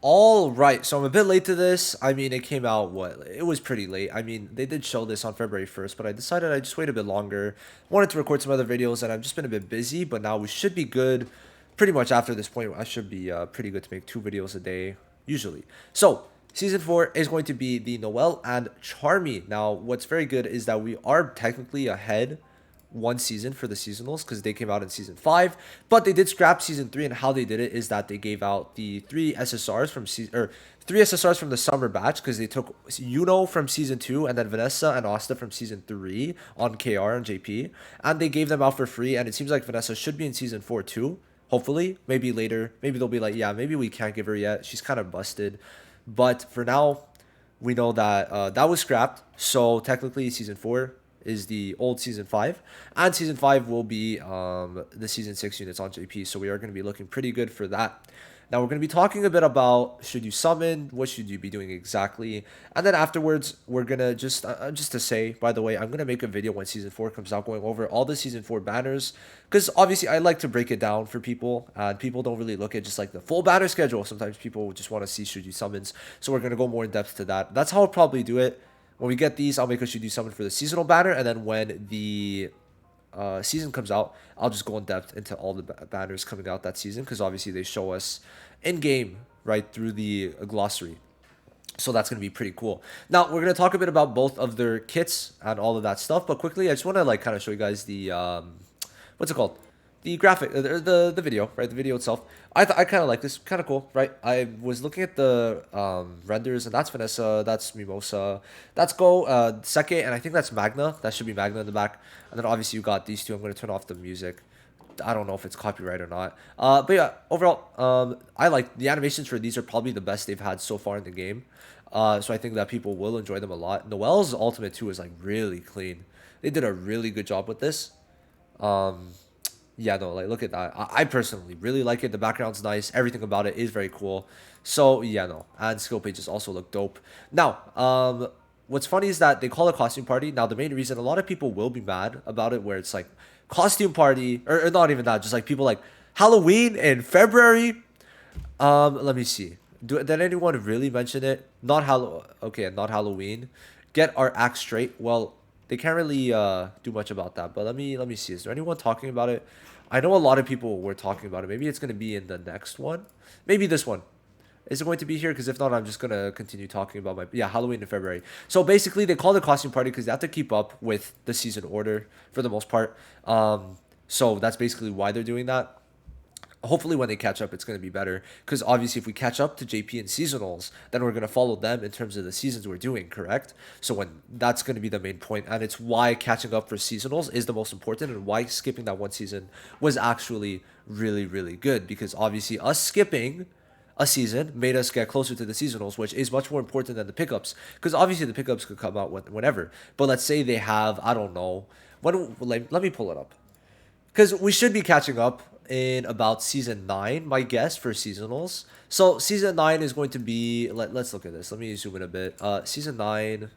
All right, so I'm a bit late to this. I mean, it came out it was pretty late. I mean, they did show this on February 1st, but I decided I'd just wait a bit longer. Wanted to record some other videos, and I've just been a bit busy, but now we should be good. Pretty much after this point, I should be pretty good to make 2 videos a day, usually. So, season 4 is going to be the Noel and Charmy. Now, what's very good is that we are technically ahead one season for the seasonals because they came out in season 5, but they did scrap season 3, and how they did it is that they gave out the three SSRs from the summer batch because they took from season 2 and then Vanessa and Asta from season 3 on KR and JP, and they gave them out for free. And it seems like Vanessa should be in season 4 too. Hopefully, maybe later, maybe they'll be like, yeah, maybe we can't give her yet, she's kind of busted. But for now, we know that that was scrapped, so technically season 4 is the old season 5, and season 5 will be the season 6 units on JP, so we are going to be looking pretty good for that. Now we're going to be talking a bit about should you summon, what should you be doing exactly, and then afterwards we're going to just to say, by the way, I'm going to make a video when season 4 comes out going over all the season 4 banners, because obviously I like to break it down for people, and people don't really look at just like the full banner schedule. Sometimes people just want to see should you summons, so we're going to go more in depth to that. That's how I'll probably do it. When we get these, I'll make a should do summon for the seasonal banner, and then when the season comes out, I'll just go in depth into all the banners coming out that season, because obviously they show us in game right through the glossary. So that's going to be pretty cool. Now we're going to talk a bit about both of their kits and all of that stuff, but quickly I just want to like kind of show you guys the what's it called, the graphic, the video, right? The video itself. I kind of like this, kind of cool, right? I was looking at the renders, and that's Vanessa, that's Mimosa, that's Go, Seke, and I think that's Magna. That should be Magna in the back. And then obviously you got these two. I'm gonna turn off the music. I don't know if it's copyright or not. But yeah, overall, I like the animations for these are probably the best they've had so far in the game. So I think that people will enjoy them a lot. Noel's ultimate too is like really clean. They did a really good job with this. Um, yeah, no, like look at that. I personally really like it. The background's nice. Everything about it is very cool. So yeah, no, and skill pages also look dope. Now, what's funny is that they call it costume party. Now, the main reason a lot of people will be mad about it, where it's like costume party, or not even that, just like people like Halloween in February. Let me see. Did anyone really mention it? Not Okay, not Halloween. Get our act straight. Well, they can't really do much about that. But let me see. Is there anyone talking about it? I know a lot of people were talking about it. Maybe it's gonna be in the next one. Maybe this one. Is it going to be here? Because if not, I'm just gonna continue talking about my Halloween in February. So basically, they call it costume party because they have to keep up with the season order for the most part. So that's basically why they're doing that. Hopefully when they catch up it's going to be better, because obviously if we catch up to JP and seasonals, then we're going to follow them in terms of the seasons we're doing, correct? So when that's going to be the main point, and it's why catching up for seasonals is the most important, and why skipping that one season was actually really really good, because obviously us skipping a season made us get closer to the seasonals, which is much more important than the pickups, because obviously the pickups could come out whenever. But let's say they have, I don't know, let me pull it up, because we should be catching up in about season 9, my guess, for seasonals. So season 9 is going to be, let's look at this. Let me zoom in a bit. Season 9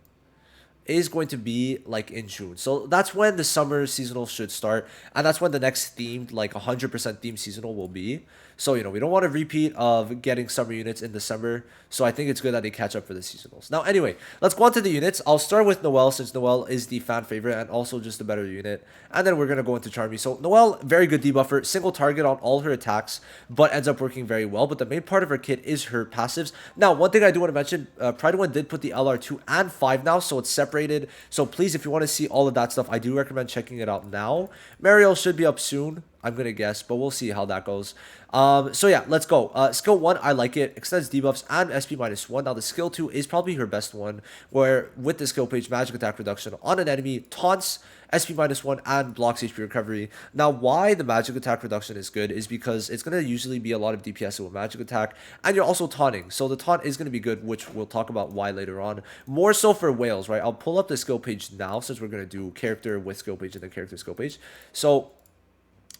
is going to be like in June. So that's when the summer seasonal should start. And that's when the next themed, like 100% themed seasonal will be. So, we don't want a repeat of getting summer units in December. So I think it's good that they catch up for the seasonals. Now, anyway, let's go on to the units. I'll start with Noel, since Noel is the fan favorite and also just a better unit. And then we're going to go into Charmy. So Noel, very good debuffer, single target on all her attacks, but ends up working very well. But the main part of her kit is her passives. Now, one thing I do want to mention, Pride 1 did put the LR2 and 5 now, so it's separated. So please, if you want to see all of that stuff, I do recommend checking it out now. Mariel should be up soon, I'm gonna guess, but we'll see how that goes. So yeah, let's go. Skill 1, I like it. Extends debuffs and SP -1. Now the skill 2 is probably her best one, where with the skill page, magic attack reduction on an enemy, taunts, SP -1, and blocks HP recovery. Now why the magic attack reduction is good is because it's gonna usually be a lot of DPS with magic attack, and you're also taunting. So the taunt is gonna be good, which we'll talk about why later on. More so for whales, right? I'll pull up the skill page now, since we're gonna do character with skill page and then character skill page. So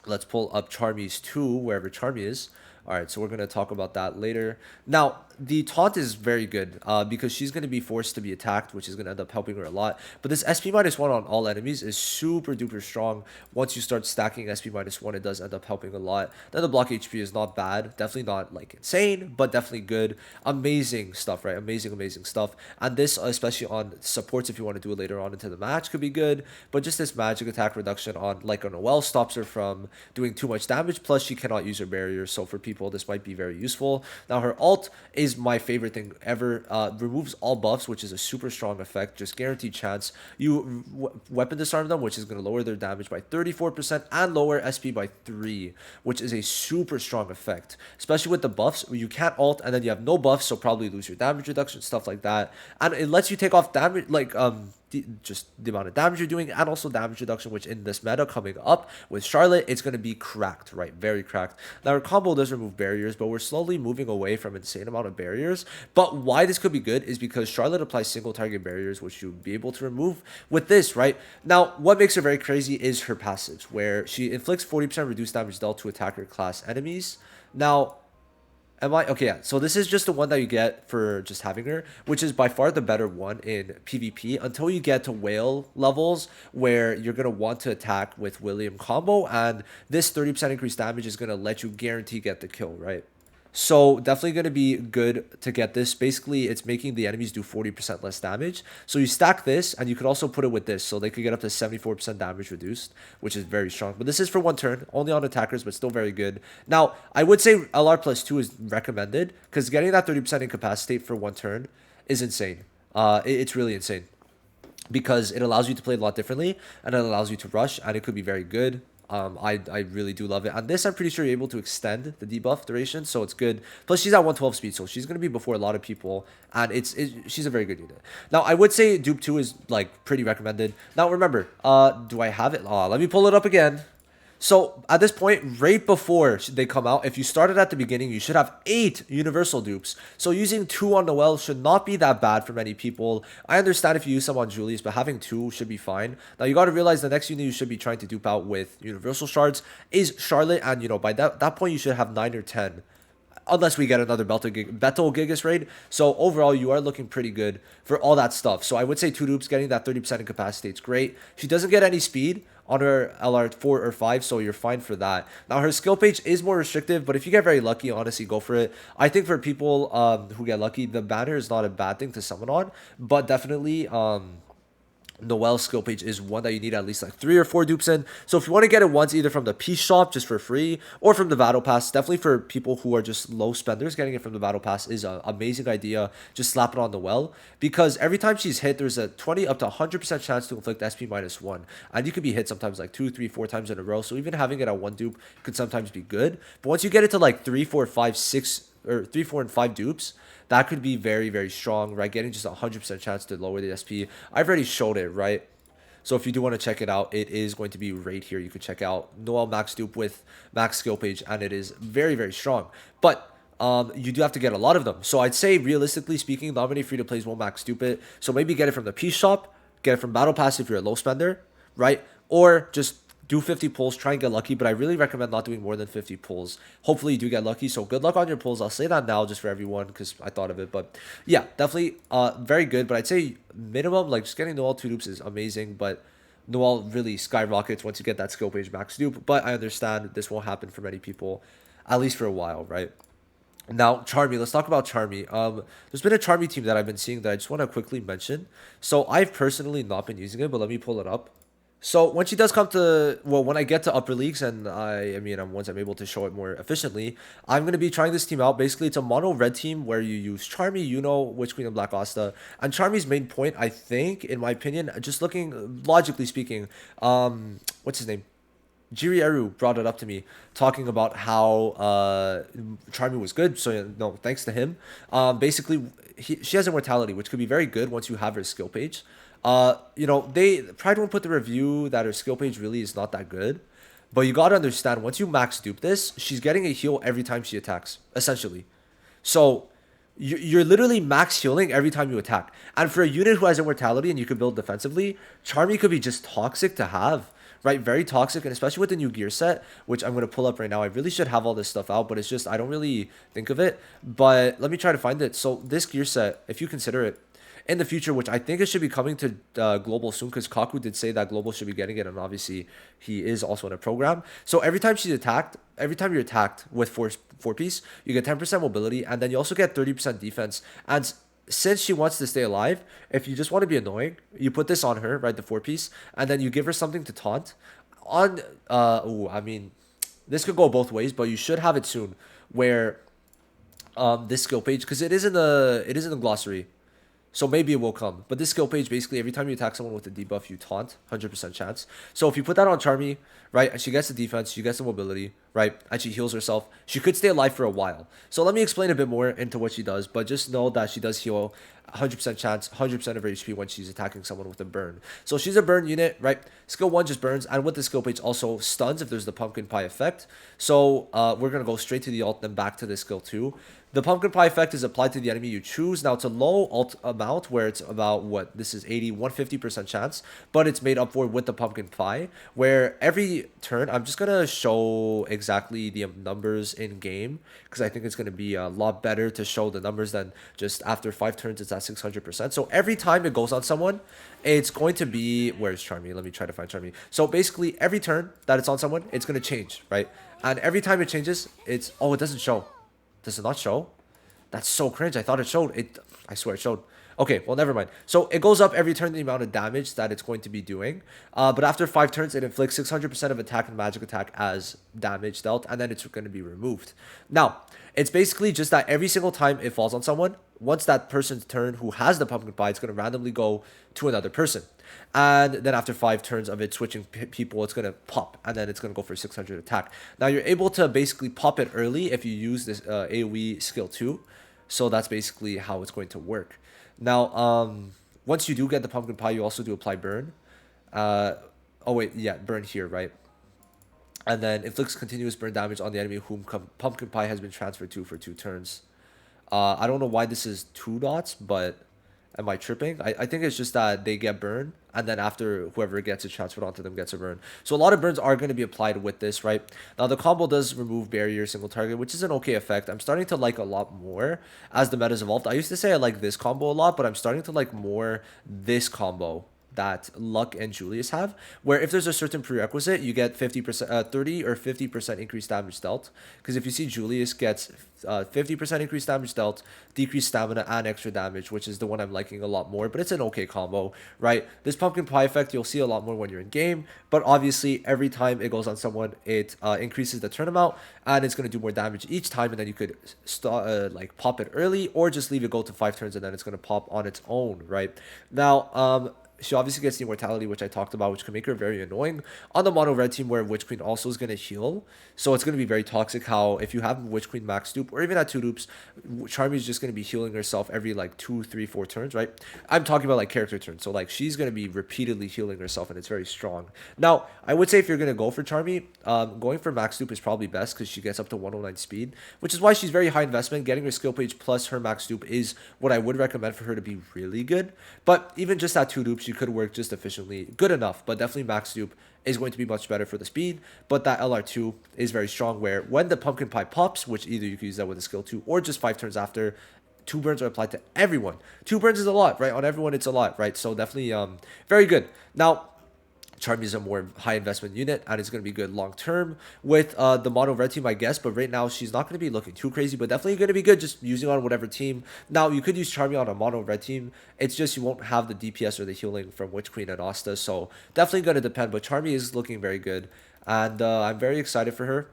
let's pull up Charmy's 2, wherever Charmy is. All right, so we're going to talk about that later. Now, the taunt is very good because she's going to be forced to be attacked, which is going to end up helping her a lot. But this SP minus one on all enemies is super duper strong. Once you start stacking SP minus one, it does end up helping a lot. Then the block HP is not bad, definitely not like insane, but definitely good. Amazing stuff, right? Amazing stuff. And this, especially on supports, if you want to do it later on into the match, could be good. But just this magic attack reduction on like a Noel stops her from doing too much damage. Plus, she cannot use her barriers, so for people, this might be very useful. Now, her ult is my favorite thing ever. Removes all buffs, which is a super strong effect. Just guaranteed chance. You weapon disarm them, which is going to lower their damage by 34% and lower SP by 3, which is a super strong effect. Especially with the buffs, you can't ult and then you have no buffs, so probably lose your damage reduction, stuff like that. And it lets you take off damage, like just the amount of damage you're doing, and also damage reduction, which in this meta coming up with Charlotte, it's going to be cracked, right? Very cracked. Now, her combo does remove barriers, but we're slowly moving away from insane amount of barriers. But why this could be good is because Charlotte applies single target barriers, which you'll be able to remove with this, right? Now, what makes her very crazy is her passives, where she inflicts 40% reduced damage dealt to attacker class enemies. Now, am I okay? Yeah. So this is just the one that you get for just having her, which is by far the better one in PvP until you get to whale levels where you're gonna want to attack with William combo, and this 30% increased damage is gonna let you guarantee get the kill, right? So definitely going to be good to get this. Basically, it's making the enemies do 40% less damage. So you stack this, and you could also put it with this, so they could get up to 74% damage reduced, which is very strong. But this is for one turn, only on attackers, but still very good. Now, I would say LR plus 2 is recommended, because getting that 30% incapacitate for one turn is insane. It's really insane, because it allows you to play a lot differently, and it allows you to rush, and it could be very good. I really do love it. And this, I'm pretty sure you're able to extend the debuff duration, so it's good. Plus, she's at 112 speed, so she's going to be before a lot of people, and she's a very good unit. Now, I would say Dupe 2 is, like, pretty recommended. Now, remember, do I have it? Let me pull it up again. So at this point, right before they come out, if you started at the beginning, you should have 8 universal dupes. So using 2 on Noel should not be that bad for many people. I understand if you use some on Julius, but having 2 should be fine. Now you got to realize the next unit you should be trying to dupe out with universal shards is Charlotte, and you know, by that point you should have 9 or 10. Unless we get another Betel Gigas raid. So overall, you are looking pretty good for all that stuff. So I would say 2 dupes, getting that 30% incapacity is great. She doesn't get any speed on her LR 4 or 5, so you're fine for that. Now, her skill page is more restrictive, but if you get very lucky, honestly, go for it. I think for people who get lucky, the banner is not a bad thing to summon on, but definitely Noel's skill page is one that you need at least like 3 or 4 dupes in. So if you want to get it once, either from the Peace Shop just for free or from the Battle Pass, definitely for people who are just low spenders, getting it from the Battle Pass is an amazing idea. Just slap it on Noel, because every time she's hit, there's a 20 up to 100% chance to inflict SP minus 1. And you could be hit sometimes like 2, 3, 4 times in a row. So even having it at 1 dupe could sometimes be good. But once you get it to like 3, 4, 5, 6, or 3, 4, and 5 dupes, that could be very, very strong, right? Getting just a 100% chance to lower the SP. I've already showed it, right? So if you do want to check it out, it is going to be right here. You could check out Noel Max Dupe with Max Skill Page, and it is very, very strong. But you do have to get a lot of them. So I'd say, realistically speaking, not many free-to-plays will Max Dupe it. So maybe get it from the Peace Shop, get it from Battle Pass if you're a low spender, right? Or just do 50 pulls, try and get lucky, but I really recommend not doing more than 50 pulls. Hopefully you do get lucky, so good luck on your pulls. I'll say that now just for everyone because I thought of it, but yeah, definitely very good. But I'd say minimum, like just getting Noel 2 dupes is amazing, but Noel really skyrockets once you get that skill page max dupe. But I understand this won't happen for many people, at least for a while, right? Now, Charmy, let's talk about Charmy. There's been a Charmy team that I've been seeing that I just want to quickly mention. So I've personally not been using it, but let me pull it up. So when she does come to, well, when I get to upper leagues, and once I'm able to show it more efficiently, I'm going to be trying this team out. Basically, it's a mono red team where you use Charmy, Witch Queen, and Black Asta. And Charmy's main point, I think, in my opinion, just looking, logically speaking, what's his name? Jiri Eru brought it up to me, talking about how Charmy was good. So, no, thanks to him. Basically, she has immortality, which could be very good once you have her skill page. They Pride won't put the review that her skill page really is not that good, but you gotta understand, once you max dupe this, she's getting a heal every time she attacks, essentially. So you're literally max healing every time you attack. And for a unit who has immortality and you can build defensively, Charmy could be just toxic to have, right? Very toxic, and especially with the new gear set, which I'm going to pull up right now. I really should have all this stuff out, but it's just I don't really think of it. But let me try to find it. So this gear set, if you consider it in the future, which I think it should be coming to Global soon, because Kaku did say that Global should be getting it, and obviously he is also in a program. So every time you're attacked with four piece, you get 10% mobility, and then you also get 30% defense. And since she wants to stay alive, if you just want to be annoying, you put this on her, right, the four piece, and then you give her something to taunt. On I mean, this could go both ways, but you should have it soon, where this skill page, because it is in the glossary, so maybe it will come. But this skill page, basically, every time you attack someone with a debuff, you taunt, 100% chance. So if you put that on Charmy, right, and she gets the defense, she gets the mobility, right, and she heals herself, she could stay alive for a while. So let me explain a bit more into what she does, but just know that she does heal 100% chance, 100% of her HP when she's attacking someone with a burn. So she's a burn unit, right? Skill 1 just burns, and with the skill page also stuns if there's the pumpkin pie effect. So we're going to go straight to the ult, then back to the skill 2. The pumpkin pie effect is applied to the enemy you choose. Now, it's a low ult amount where it's about, what, this is 150% chance, but it's made up for with the pumpkin pie, where every turn, I'm just going to show exactly the numbers in game, because I think it's going to be a lot better to show the numbers than just after 5 turns, it's at 600%. So every time it goes on someone, it's going to be, where's Charmy? Let me try to find Charmy. So basically, every turn that it's on someone, it's going to change, right? And every time it changes, it's, oh, it doesn't show. Does it not show? That's so cringe. I thought it showed. I swear it showed. Okay, well, never mind. So it goes up every turn the amount of damage that it's going to be doing. But after 5 turns, it inflicts 600% of attack and magic attack as damage dealt, and then it's going to be removed. Now, it's basically just that every single time it falls on someone, once that person's turn who has the pumpkin pie, it's going to randomly go to another person. And then after 5 turns of it switching people, it's going to pop, and then it's going to go for 600 attack. Now, you're able to basically pop it early if you use this AoE skill 2. So that's basically how it's going to work. Now, once you do get the pumpkin pie, you also do apply burn. Oh wait, yeah, burn here, right? And then inflicts continuous burn damage on the enemy whom pumpkin pie has been transferred to for 2 turns. I don't know why this is 2 dots, but am I tripping? I think it's just that they get burned, and then after whoever gets it transferred onto them gets a burn. So a lot of burns are going to be applied with this, right? Now, the combo does remove barrier single target, which is an okay effect. I'm starting to like a lot more as the meta's evolved. I used to say I like this combo a lot, but I'm starting to like more this combo that Luck and Julius have, where if there's a certain prerequisite, you get 50%, 30 or 50% increased damage dealt. Because if you see Julius gets 50% increased damage dealt, decreased stamina, and extra damage, which is the one I'm liking a lot more, but it's an okay combo, right? This pumpkin pie effect, you'll see a lot more when you're in game, but obviously every time it goes on someone, it increases the turn amount, and it's going to do more damage each time, and then you could like pop it early, or just leave it go to 5 turns, and then it's going to pop on its own, right? Now, she obviously gets the immortality, which I talked about, which can make her very annoying on the mono red team, where Witch Queen also is going to heal. So it's going to be very toxic how if you have Witch Queen max dupe, or even at 2 dupes, Charmy is just going to be healing herself every like 2, 3, 4 turns, right? I'm talking about like character turns. So like she's going to be repeatedly healing herself, and it's very strong. Now, I would say if you're going to go for Charmy, going for max dupe is probably best because she gets up to 109 speed, which is why she's very high investment. Getting her skill page plus her max dupe is what I would recommend for her to be really good. But even just at 2 dupes, you could work just efficiently, good enough, but definitely max dupe is going to be much better for the speed. But that LR2 is very strong, where when the pumpkin pie pops, which either you can use that with a skill 2 or just 5 turns after, 2 burns are applied to everyone. 2 burns is a lot, right? On everyone it's a lot, right? So definitely very good. Now, Charmy is a more high investment unit, and it's going to be good long term with the mono red team, I guess. But right now, she's not going to be looking too crazy, but definitely going to be good just using on whatever team. Now, you could use Charmy on a mono red team. It's just you won't have the DPS or the healing from Witch Queen and ASTA. So definitely going to depend. But Charmy is looking very good, and I'm very excited for her.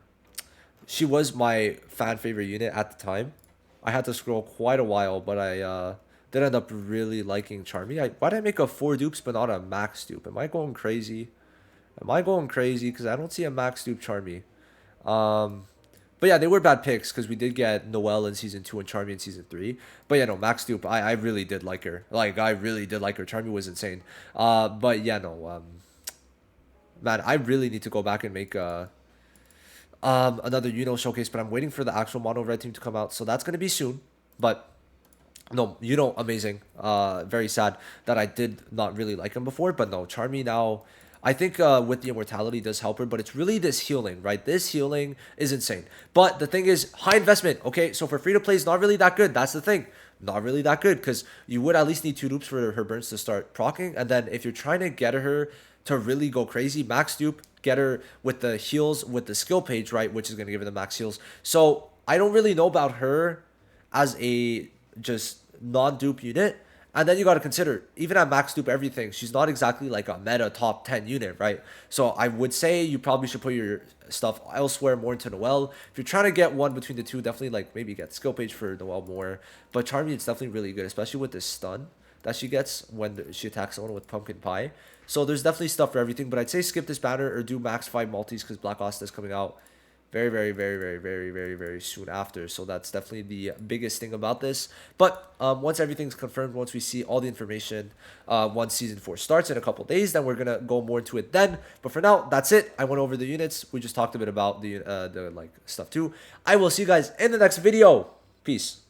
She was my fan favorite unit at the time. I had to scroll quite a while, but I did end up really liking Charmy. Why did I make a 4 dupes but not a max dupe? Am I going crazy? Am I going crazy? Because I don't see a max dupe Charmy. But yeah, they were bad picks because we did get Noel in season 2 and Charmy in season 3. But yeah, no, max dupe, I really did like her. Like, I really did like her. Charmy was insane. But yeah, no, man, I really need to go back and make another showcase, but I'm waiting for the actual mono red team to come out, so that's going to be soon. But no, amazing. Very sad that I did not really like him before, but no, Charmy now, I think with the immortality does help her, but it's really this healing, right? This healing is insane. But the thing is, high investment. Okay, so for free to play is not really that good. That's the thing. Not really that good because you would at least need 2 dupes for her burns to start proccing. And then if you're trying to get her to really go crazy, max dupe, get her with the heals with the skill page, right? Which is going to give her the max heals. So I don't really know about her as a just non-dupe unit. And then you got to consider, even at max dupe everything, she's not exactly like a meta top 10 unit, right? So I would say you probably should put your stuff elsewhere, more into Noel. If you're trying to get one between the two, definitely like maybe get skill page for Noel more. But Charmy, it's definitely really good, especially with this stun that she gets when she attacks someone with pumpkin pie. So there's definitely stuff for everything. But I'd say skip this banner or do max 5 multis because Black ASTA is coming out very soon after. So that's definitely the biggest thing about this. But once everything's confirmed, once we see all the information, once season 4 starts in a couple days, then we're gonna go more into it then. But for now, that's it. I went over the units. We just talked a bit about the like stuff too. I will see you guys in the next video. Peace.